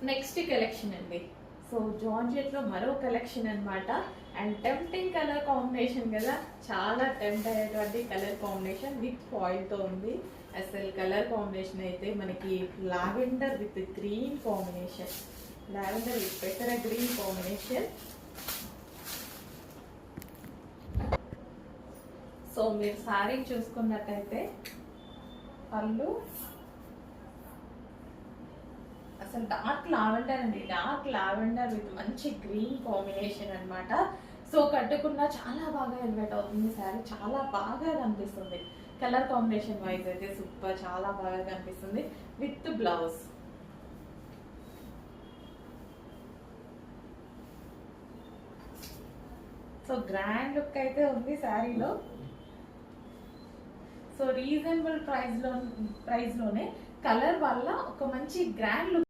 Next collection అండి. So georgette లో మరో కలెక్షన్ అన్నమాట. అండ్ టెంప్టింగ్ కలర్ కాంబినేషన్ కదా, చాలా టెంప్ట్ అయ్యేటువంటి కలర్ కాంబినేషన్ విత్ ఫాయిల్ తో ఉంది. అసలు కలర్ కాంబినేషన్ అయితే మనకి lavender with green combination, lavender with పెసర గ్రీన్ కాంబినేషన్. సో మీరు సారీ చూసుకున్నట్టయితే పళ్ళు అసలు డార్క్ లావెండర్ అండి, డార్క్ లావెండర్ విత్ మంచి గ్రీన్ కాంబినేషన్ అన్నమాట. సో కట్టుకున్న చాలా బాగా ఎలివేట్ అవుతుంది శారీ, చాలా బాగా కనిపిస్తుంది. కలర్ కాంబినేషన్ వైజ్ అయితే సూపర్, చాలా బాగా కనిపిస్తుంది with blouse. So grand look అయితే ఉంది శారీలో. సో రీజనబుల్ ప్రైస్ లోనే కలర్ వల్ల ఒక మంచి గ్రాండ్ లుక్